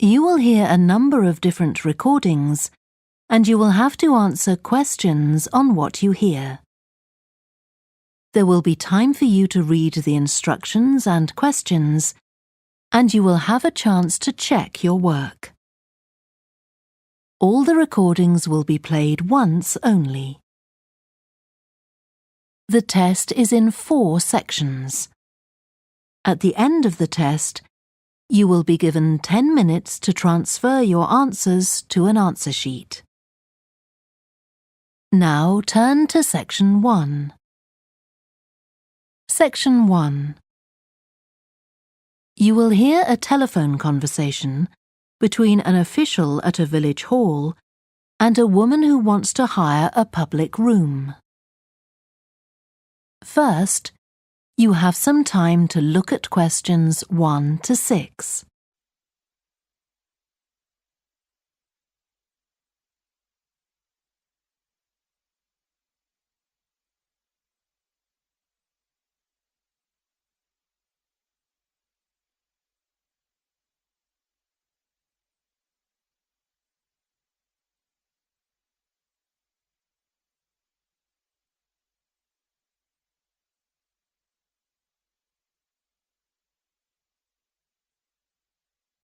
You will hear a number of different recordings, and you will have to answer questions on what you hear. There will be time for you to read the instructions and questions, and you will have a chance to check your work. All the recordings will be played once only. The test is in 4 sections. At the end of the test, you will be given 10 minutes to transfer your answers to an answer sheet. Now turn to Section 1. Section 1. You will hear a telephone conversation between an official at a village hall and a woman who wants to hire a public room. First, you have some time to look at questions 1 to 6.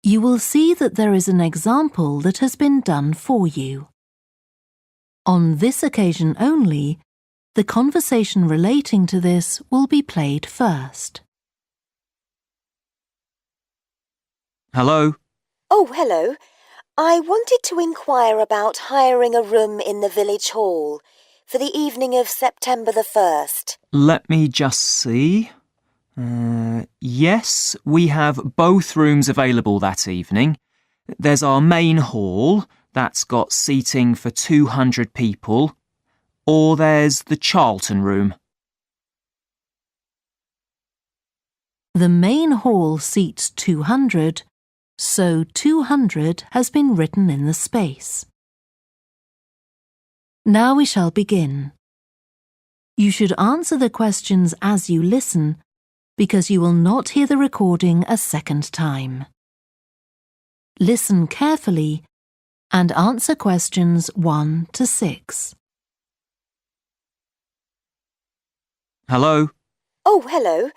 You will see that there is an example that has been done for you. On this occasion only, the conversation relating to this will be played first. Hello? Oh, hello. I wanted to inquire about hiring a room in the village hall for the evening of September the 1st. Let me just see. Yes, we have both rooms available that evening. There's our main hall, that's got seating for 200 people, or there's the Charlton room. The main hall seats 200, so 200 has been written in the space. Now we shall begin. You should answer the questions as you listen, because you will not hear the recording a second time. Listen carefully and answer questions 1 to 6. Hello? Oh, hello.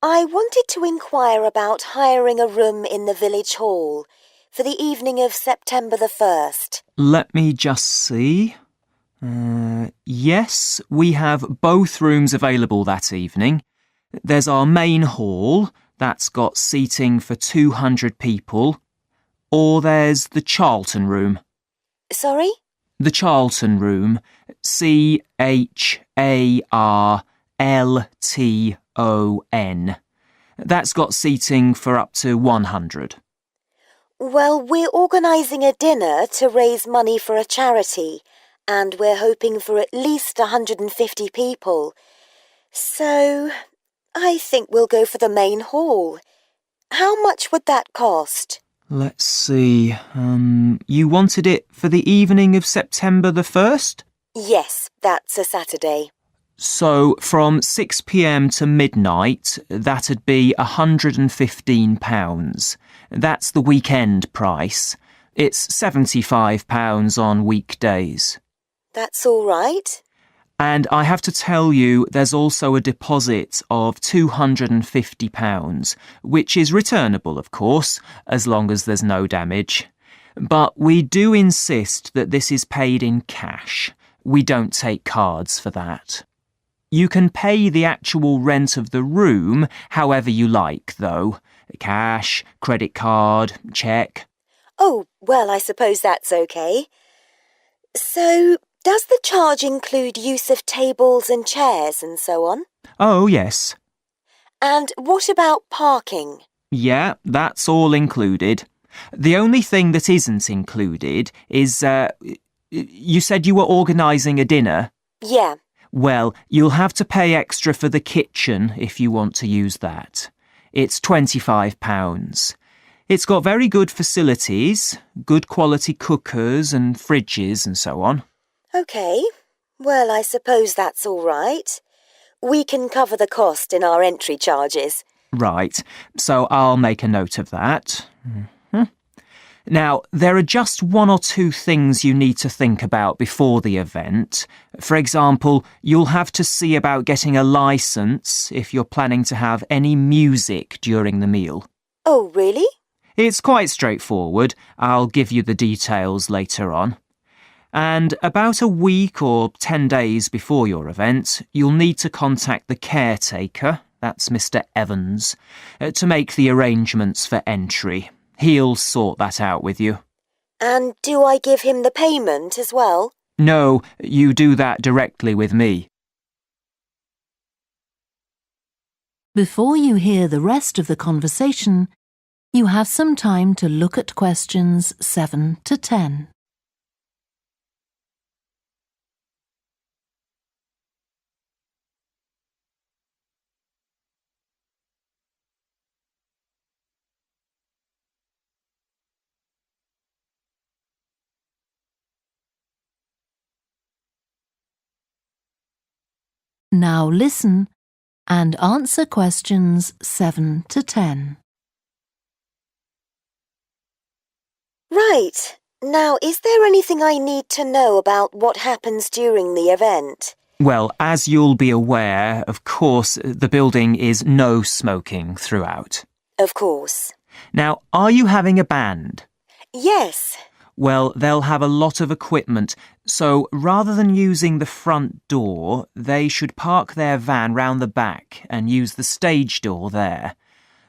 I wanted to inquire about hiring a room in the village hall for the evening of September the 1st. Let me just see. Yes, we have both rooms available that evening. There's our main hall, that's got seating for 200 people, or there's the Charlton room. Sorry? The Charlton room, Charlton. That's got seating for up to 100. Well, we're organising a dinner to raise money for a charity, and we're hoping for at least 150 people. So I think we'll go for the main hall. How much would that cost? Let's see. You wanted it for the evening of September the 1st? Yes, that's a Saturday. So from 6 p.m. to midnight, that'd be £115. That's the weekend price. It's £75 on weekdays. That's all right. And I have to tell you, there's also a deposit of £250, which is returnable, of course, as long as there's no damage. But we do insist that this is paid in cash. We don't take cards for that. You can pay the actual rent of the room however you like, though. Cash, credit card, cheque. Oh, well, I suppose that's okay. So, does the charge include use of tables and chairs and so on? Oh, yes. And what about parking? Yeah, that's all included. The only thing that isn't included is, you said you were organising a dinner? Yeah. Well, you'll have to pay extra for the kitchen if you want to use that. It's £25. It's got very good facilities, good quality cookers and fridges and so on. OK. Well, I suppose that's all right. We can cover the cost in our entry charges. Right, so I'll make a note of that. Now, there are just one or two things you need to think about before the event. For example, you'll have to see about getting a licence if you're planning to have any music during the meal. Oh, really? It's quite straightforward. I'll give you the details later on. And about a week or 10 days before your event, you'll need to contact the caretaker, that's Mr. Evans, to make the arrangements for entry. He'll sort that out with you. And do I give him the payment as well? No, you do that directly with me. Before you hear the rest of the conversation, you have some time to look at questions 7 to 10. Now listen and answer questions 7 to 10. Right. Now, is there anything I need to know about what happens during the event? Well, as you'll be aware, of course, the building is no smoking throughout. Of course. Now, are you having a band? Yes. Well, they'll have a lot of equipment, so rather than using the front door, they should park their van round the back and use the stage door there.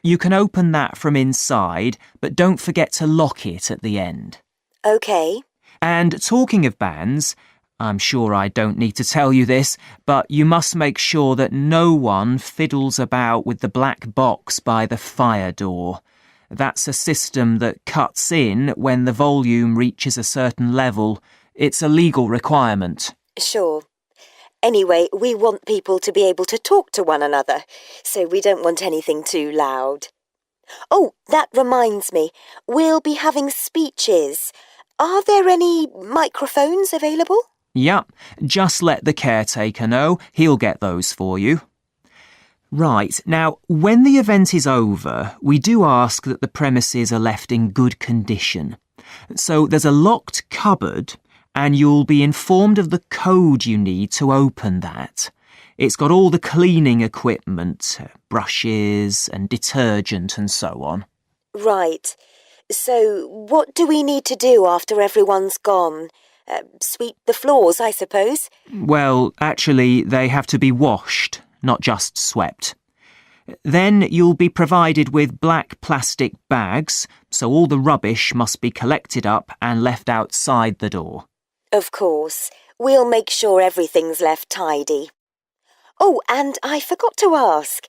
You can open that from inside, but don't forget to lock it at the end. OK. And talking of bands, I'm sure I don't need to tell you this, but you must make sure that no one fiddles about with the black box by the fire door. That's a system that cuts in when the volume reaches a certain level. It's a legal requirement. Sure. Anyway, we want people to be able to talk to one another, so we don't want anything too loud. Oh, that reminds me. We'll be having speeches. Are there any microphones available? Yep, just let the caretaker know. He'll get those for you. Right, now, when the event is over, we do ask that the premises are left in good condition. So there's a locked cupboard, and you'll be informed of the code you need to open that. It's got all the cleaning equipment, brushes and detergent and so on. Right. So what do we need to do after everyone's gone? Sweep the floors, I suppose? Well, actually, they have to be washed, not just swept. Then you'll be provided with black plastic bags, so all the rubbish must be collected up and left outside the door. Of course. We'll make sure everything's left tidy. Oh, and I forgot to ask.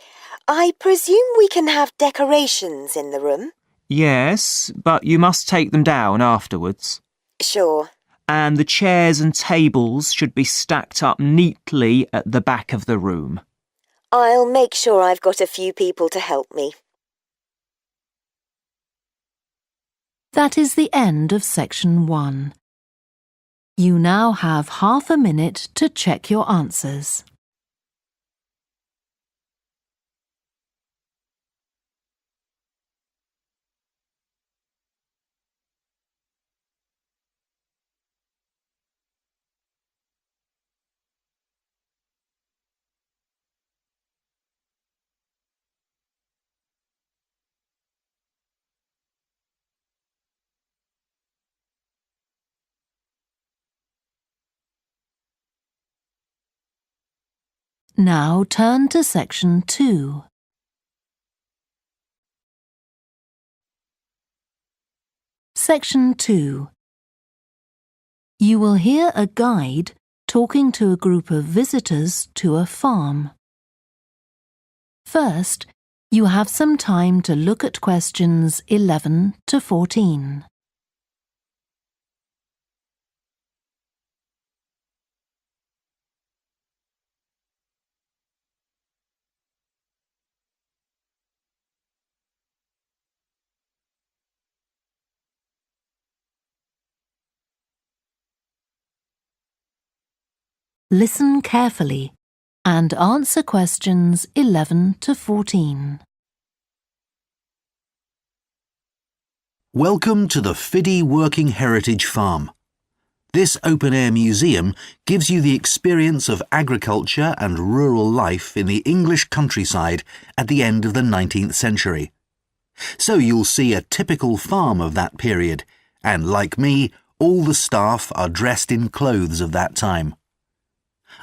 I presume we can have decorations in the room? Yes, but you must take them down afterwards. Sure. And the chairs and tables should be stacked up neatly at the back of the room. I'll make sure I've got a few people to help me. That is the end of section 1. You now have half a minute to check your answers. Now turn to section 2. Section 2. You will hear a guide talking to a group of visitors to a farm. First, you have some time to look at questions 11 to 14. Listen carefully and answer questions 11 to 14. Welcome to the Fiddy Working Heritage Farm. This open-air museum gives you the experience of agriculture and rural life in the English countryside at the end of the 19th century. So you'll see a typical farm of that period, and like me, all the staff are dressed in clothes of that time.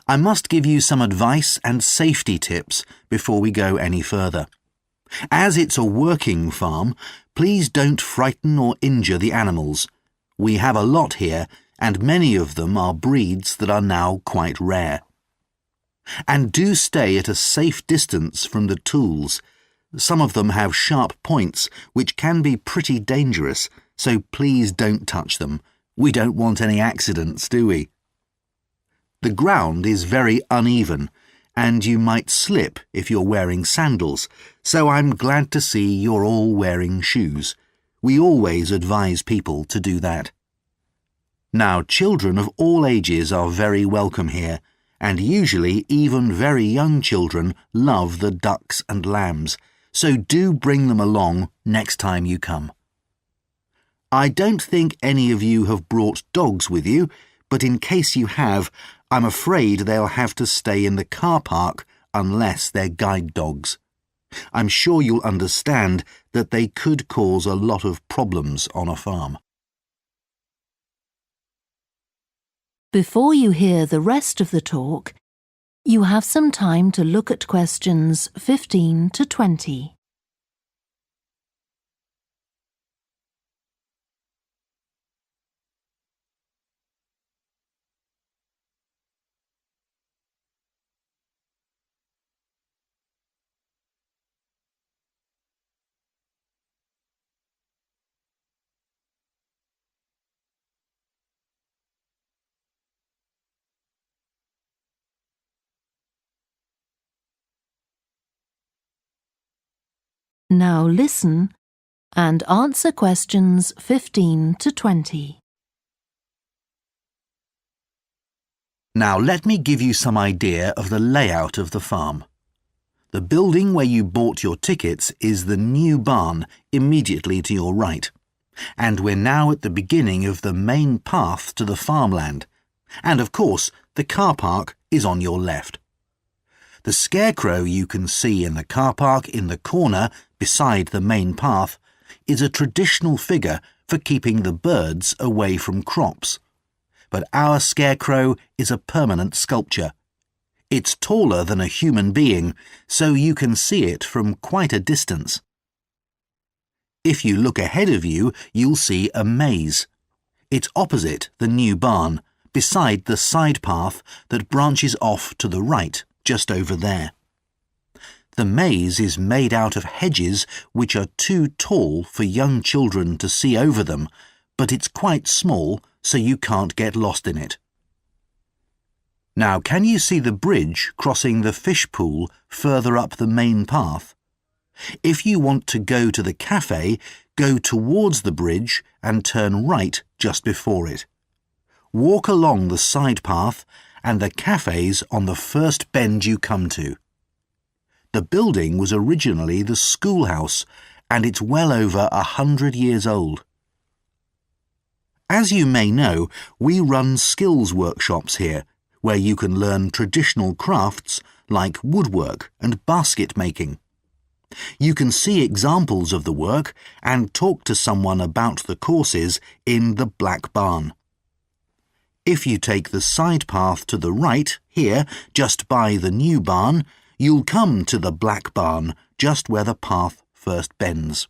I must give you some advice and safety tips before we go any further. As it's a working farm, please don't frighten or injure the animals. We have a lot here, and many of them are breeds that are now quite rare. And do stay at a safe distance from the tools. Some of them have sharp points, which can be pretty dangerous, so please don't touch them. We don't want any accidents, do we? The ground is very uneven, and you might slip if you're wearing sandals, so I'm glad to see you're all wearing shoes. We always advise people to do that. Now, children of all ages are very welcome here, and usually even very young children love the ducks and lambs, so do bring them along next time you come. I don't think any of you have brought dogs with you, but in case you have, I'm afraid they'll have to stay in the car park unless they're guide dogs. I'm sure you'll understand that they could cause a lot of problems on a farm. Before you hear the rest of the talk, you have some time to look at questions 15 to 20. Now listen and answer questions 15 to 20. Now let me give you some idea of the layout of the farm. The building where you bought your tickets is the new barn immediately to your right, and we're now at the beginning of the main path to the farmland, and of course the car park is on your left. The scarecrow you can see in the car park in the corner beside the main path is a traditional figure for keeping the birds away from crops. But our scarecrow is a permanent sculpture. It's taller than a human being, so you can see it from quite a distance. If you look ahead of you, you'll see a maze. It's opposite the new barn, beside the side path that branches off to the right, just over there. The maze is made out of hedges which are too tall for young children to see over them, but it's quite small, so you can't get lost in it. Now, can you see the bridge crossing the fish pool further up the main path? If you want to go to the cafe, go towards the bridge and turn right just before it. Walk along the side path and the cafe's on the first bend you come to. The building was originally the schoolhouse, and it's well over 100 years old. As you may know, we run skills workshops here, where you can learn traditional crafts like woodwork and basket making. You can see examples of the work and talk to someone about the courses in the Black Barn. If you take the side path to the right, here, just by the new barn, you'll come to the Black Barn, just where the path first bends.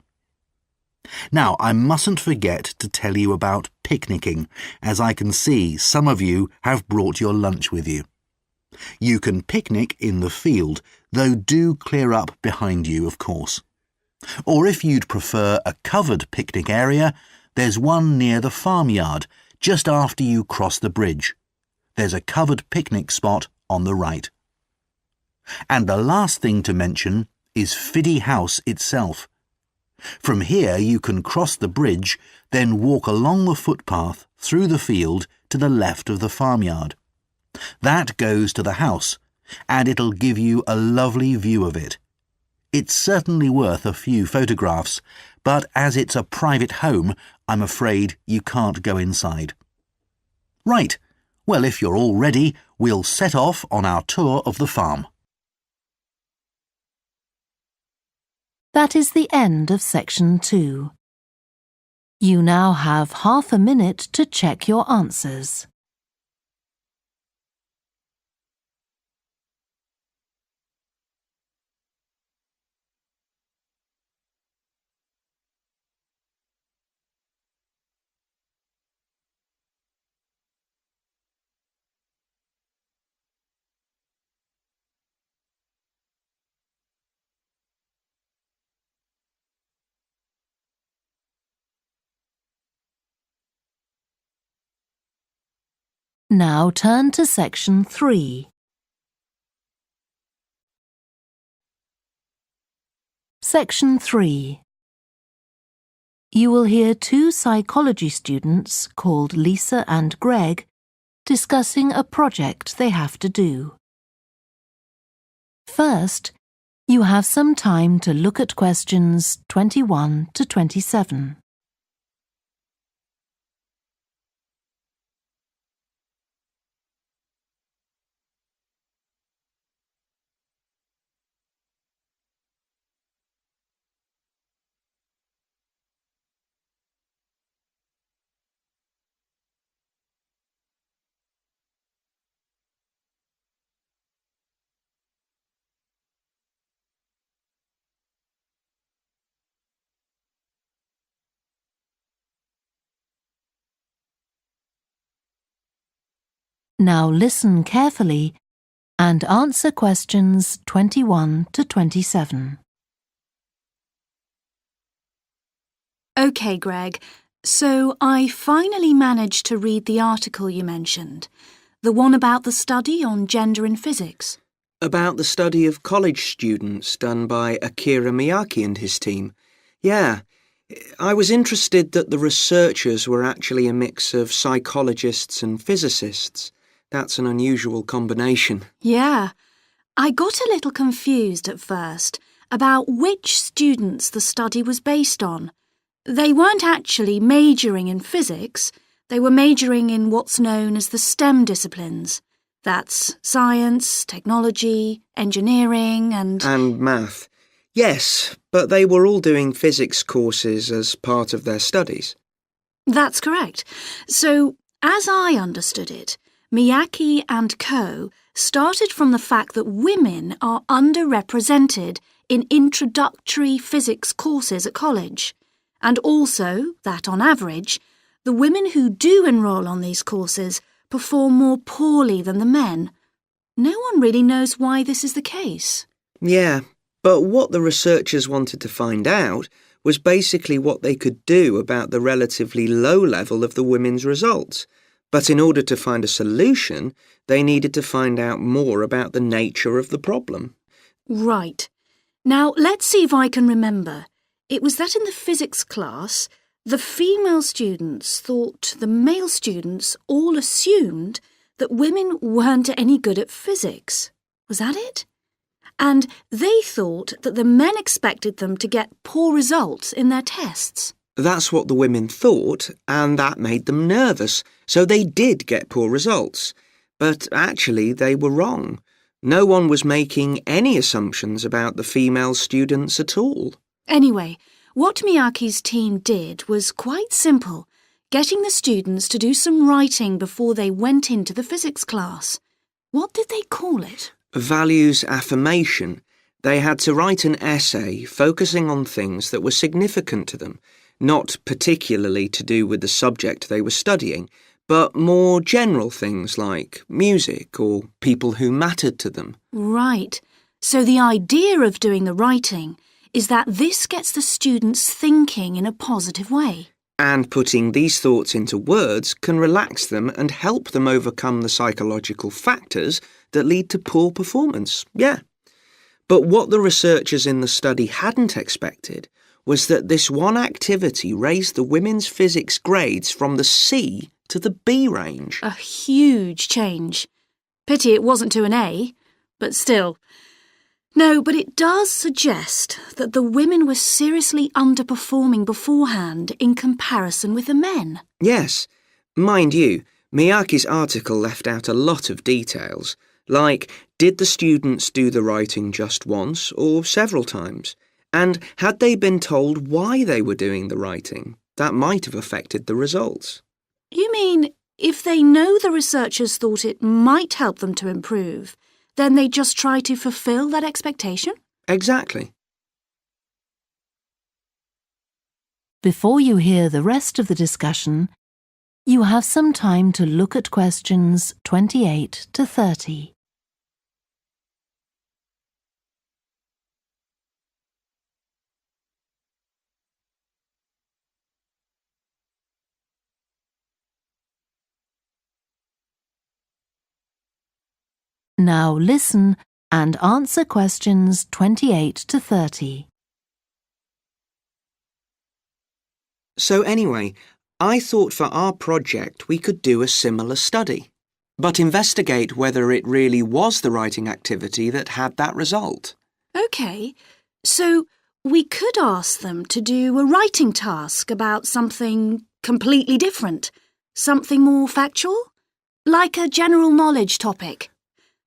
Now, I mustn't forget to tell you about picnicking, as I can see some of you have brought your lunch with you. You can picnic in the field, though do clear up behind you, of course. Or if you'd prefer a covered picnic area, there's one near the farmyard, just after you cross the bridge. There's a covered picnic spot on the right. And the last thing to mention is Fiddy House itself. From here you can cross the bridge, then walk along the footpath through the field to the left of the farmyard. That goes to the house, and it'll give you a lovely view of it. It's certainly worth a few photographs, but as it's a private home, I'm afraid you can't go inside. Right. Well, if you're all ready, we'll set off on our tour of the farm. That is the end of section 2. You now have half a minute to check your answers. Now turn to section 3. Section 3. You will hear 2 psychology students called Lisa and Greg discussing a project they have to do. First, you have some time to look at questions 21 to 27. Now listen carefully and answer questions 21 to 27. OK, Greg, so I finally managed to read the article you mentioned, the one about the study on gender in physics. About the study of college students done by Akira Miyake and his team. Yeah, I was interested that the researchers were actually a mix of psychologists and physicists. That's an unusual combination. Yeah, I got a little confused at first about which students the study was based on. They weren't actually majoring in physics, they were majoring in what's known as the STEM disciplines. That's science, technology, engineering and math. Yes, but they were all doing physics courses as part of their studies. That's correct. So, as I understood it, Miyake and co. started from the fact that women are underrepresented in introductory physics courses at college, and also that, on average, the women who do enrol on these courses perform more poorly than the men. No one really knows why this is the case. Yeah, but what the researchers wanted to find out was basically what they could do about the relatively low level of the women's results. But in order to find a solution, they needed to find out more about the nature of the problem. Right. Now, let's see if I can remember. It was that in the physics class, the female students thought the male students all assumed that women weren't any good at physics. Was that it? And they thought that the men expected them to get poor results in their tests. That's what the women thought, and that made them nervous, so they did get poor results. But actually, they were wrong. No one was making any assumptions about the female students at all. Anyway, what Miyake's team did was quite simple, getting the students to do some writing before they went into the physics class. What did they call it? Values affirmation. They had to write an essay focusing on things that were significant to them, not particularly to do with the subject they were studying, but more general things like music or people who mattered to them. Right. So the idea of doing the writing is that this gets the students thinking in a positive way. And putting these thoughts into words can relax them and help them overcome the psychological factors that lead to poor performance. Yeah. But what the researchers in the study hadn't expected was that this one activity raised the women's physics grades from the C to the B range. A huge change. Pity it wasn't to an A, but still. No, but it does suggest that the women were seriously underperforming beforehand in comparison with the men. Yes. Mind you, Miyake's article left out a lot of details, like did the students do the writing just once or several times? And had they been told why they were doing the writing? That might have affected the results. You mean if they know the researchers thought it might help them to improve, then they just try to fulfill that expectation? Exactly. Before you hear the rest of the discussion, you have some time to look at questions 28 to 30. Now listen and answer questions 28 to 30. So anyway, I thought for our project we could do a similar study, but investigate whether it really was the writing activity that had that result. OK, so we could ask them to do a writing task about something completely different, something more factual, like a general knowledge topic.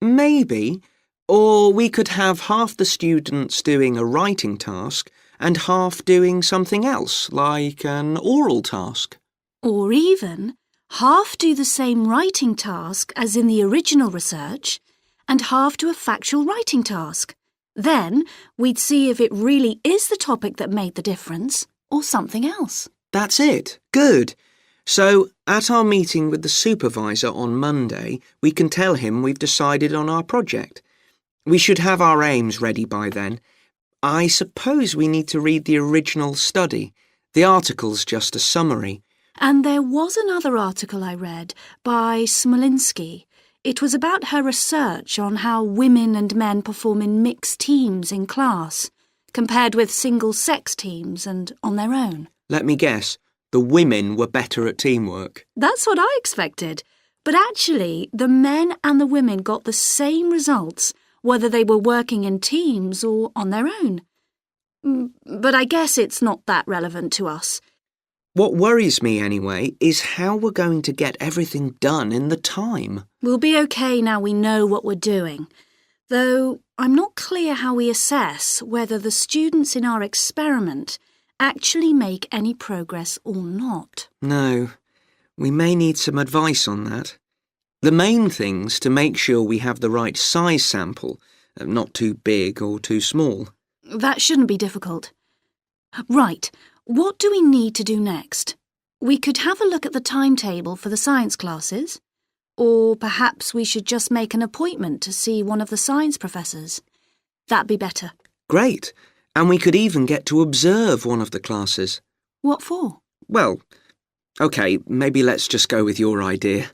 Maybe. Or we could have half the students doing a writing task and half doing something else, like an oral task. Or even half do the same writing task as in the original research and half do a factual writing task. Then we'd see if it really is the topic that made the difference or something else. That's it. Good. So, at our meeting with the supervisor on Monday, we can tell him we've decided on our project. We should have our aims ready by then. I suppose we need to read the original study. The article's just a summary. And there was another article I read by Smolinski. It was about her research on how women and men perform in mixed teams in class, compared with single-sex teams and on their own. Let me guess. The women were better at teamwork. That's what I expected. But actually, the men and the women got the same results, whether they were working in teams or on their own. But I guess it's not that relevant to us. What worries me, anyway, is how we're going to get everything done in the time. We'll be okay now we know what we're doing. Though I'm not clear how we assess whether the students in our experiment actually make any progress or not. No, we may need some advice on that. The main thing's to make sure we have the right size sample, not too big or too small. That shouldn't be difficult. Right, what do we need to do next? We could have a look at the timetable for the science classes, or perhaps we should just make an appointment to see one of the science professors. That'd be better. Great. And we could even get to observe one of the classes. What for? Well, OK, maybe let's just go with your idea.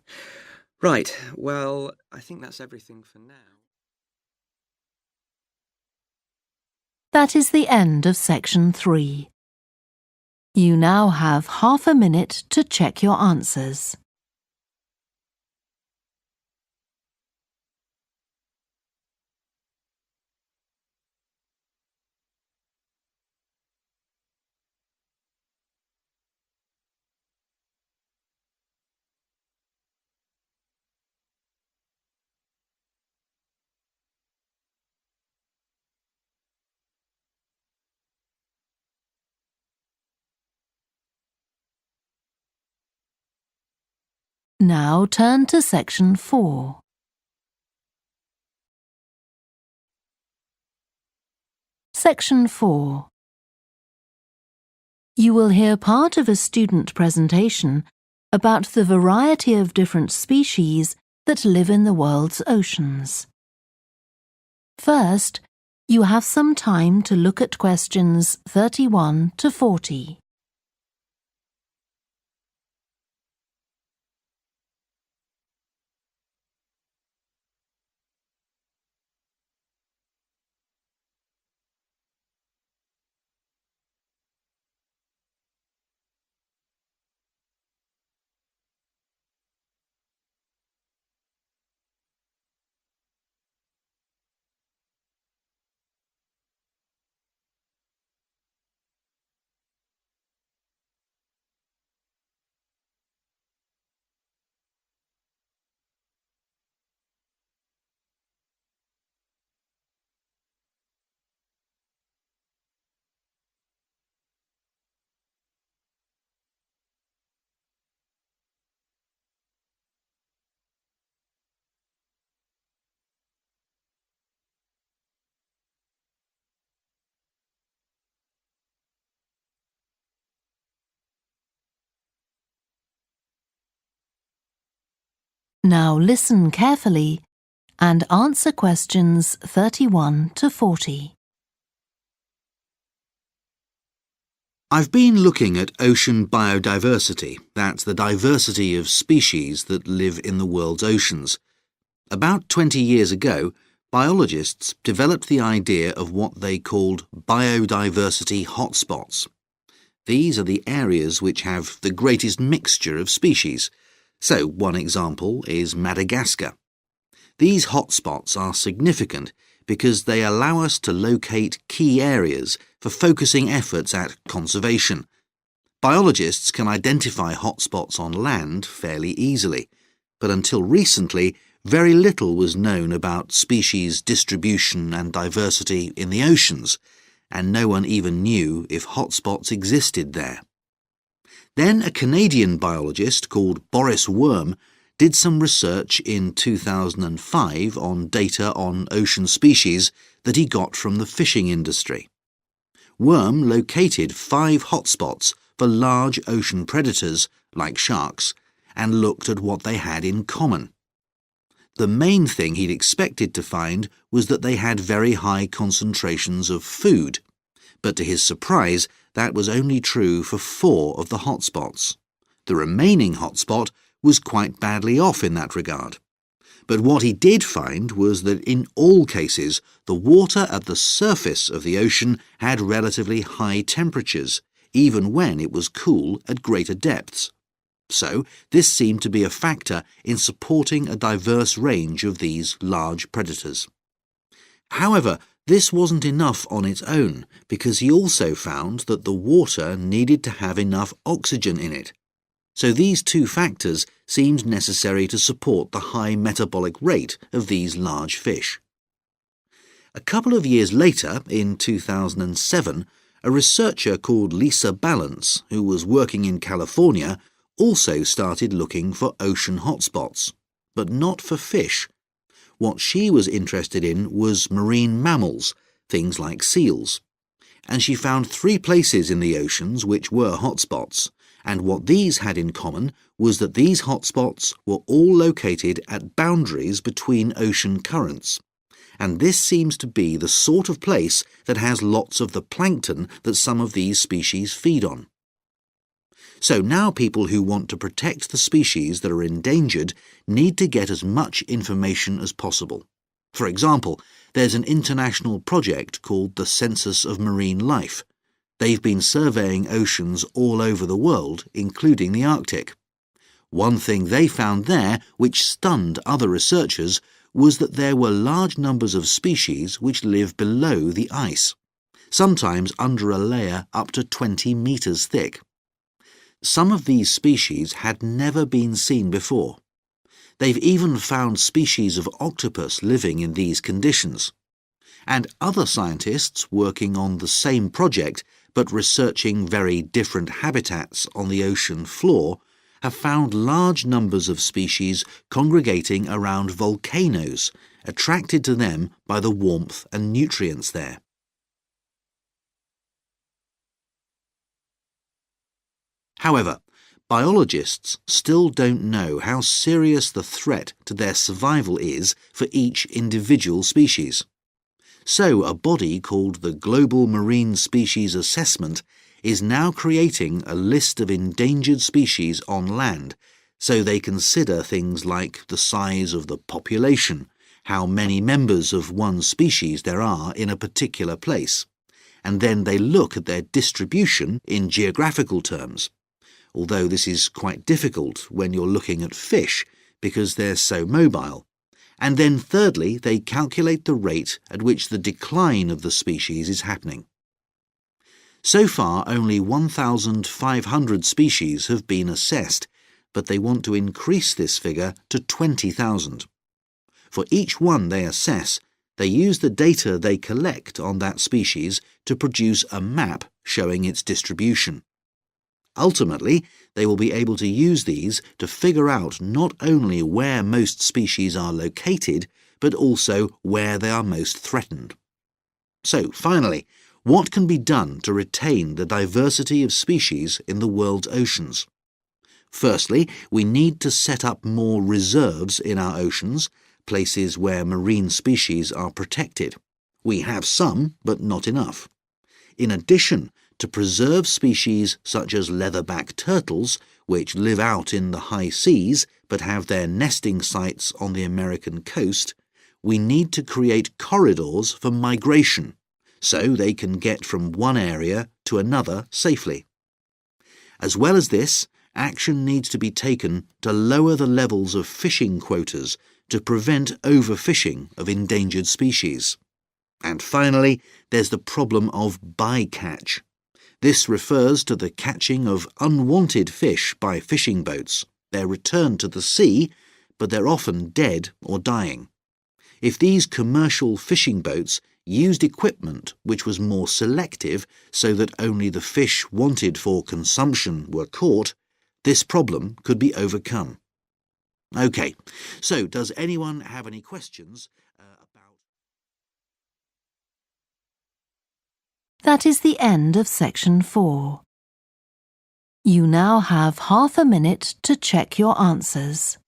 Right, well, I think that's everything for now. That is the end of section 3. You now have half a minute to check your answers. Now turn to section 4. Section 4. You will hear part of a student presentation about the variety of different species that live in the world's oceans. First, you have some time to look at questions 31 to 40. Now listen carefully and answer questions 31 to 40. I've been looking at ocean biodiversity. That's the diversity of species that live in the world's oceans. About 20 years ago, biologists developed the idea of what they called biodiversity hotspots. These are the areas which have the greatest mixture of species. So, one example is Madagascar. These hotspots are significant because they allow us to locate key areas for focusing efforts at conservation. Biologists can identify hotspots on land fairly easily, but until recently, very little was known about species distribution and diversity in the oceans, and no one even knew if hotspots existed there. Then a Canadian biologist called Boris Worm did some research in 2005 on data on ocean species that he got from the fishing industry. Worm located 5 hotspots for large ocean predators, like sharks, and looked at what they had in common. The main thing he'd expected to find was that they had very high concentrations of food, but to his surprise, that was only true for 4 of the hotspots. The remaining hotspot was quite badly off in that regard. But what he did find was that in all cases, the water at the surface of the ocean had relatively high temperatures, even when it was cool at greater depths. So, this seemed to be a factor in supporting a diverse range of these large predators. However, this wasn't enough on its own, because he also found that the water needed to have enough oxygen in it. So these 2 factors seemed necessary to support the high metabolic rate of these large fish. A couple of years later, in 2007, a researcher called Lisa Balance, who was working in California, also started looking for ocean hotspots, but not for fish. What she was interested in was marine mammals, things like seals. And she found 3 places in the oceans which were hotspots, and what these had in common was that these hotspots were all located at boundaries between ocean currents. And this seems to be the sort of place that has lots of the plankton that some of these species feed on. So now people who want to protect the species that are endangered need to get as much information as possible. For example, there's an international project called the Census of Marine Life. They've been surveying oceans all over the world, including the Arctic. One thing they found there, which stunned other researchers, was that there were large numbers of species which live below the ice, sometimes under a layer up to 20 meters thick. Some of these species had never been seen before. They've even found species of octopus living in these conditions. And other scientists working on the same project but researching very different habitats on the ocean floor have found large numbers of species congregating around volcanoes, attracted to them by the warmth and nutrients there. However, biologists still don't know how serious the threat to their survival is for each individual species. So a body called the Global Marine Species Assessment is now creating a list of endangered species on land, so they consider things like the size of the population, how many members of one species there are in a particular place, and then they look at their distribution in geographical terms. Although this is quite difficult when you're looking at fish because they're so mobile. And then thirdly, they calculate the rate at which the decline of the species is happening. So far, only 1,500 species have been assessed, but they want to increase this figure to 20,000. For each one they assess, they use the data they collect on that species to produce a map showing its distribution. Ultimately, they will be able to use these to figure out not only where most species are located, but also where they are most threatened. So, finally, what can be done to retain the diversity of species in the world's oceans? Firstly, we need to set up more reserves in our oceans, places where marine species are protected. We have some, but not enough. In addition, to preserve species such as leatherback turtles, which live out in the high seas but have their nesting sites on the American coast, we need to create corridors for migration, so they can get from one area to another safely. As well as this, action needs to be taken to lower the levels of fishing quotas to prevent overfishing of endangered species. And finally, there's the problem of bycatch. This refers to the catching of unwanted fish by fishing boats. They're returned to the sea, but they're often dead or dying. If these commercial fishing boats used equipment which was more selective so that only the fish wanted for consumption were caught, this problem could be overcome. OK, so does anyone have any questions about... That is the end of section 4. You now have half a minute to check your answers.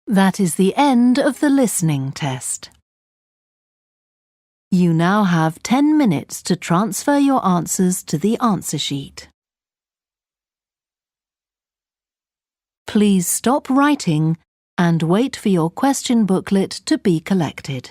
That is the end of the listening test. You now have 10 minutes to transfer your answers to the answer sheet. Please stop writing and wait for your question booklet to be collected.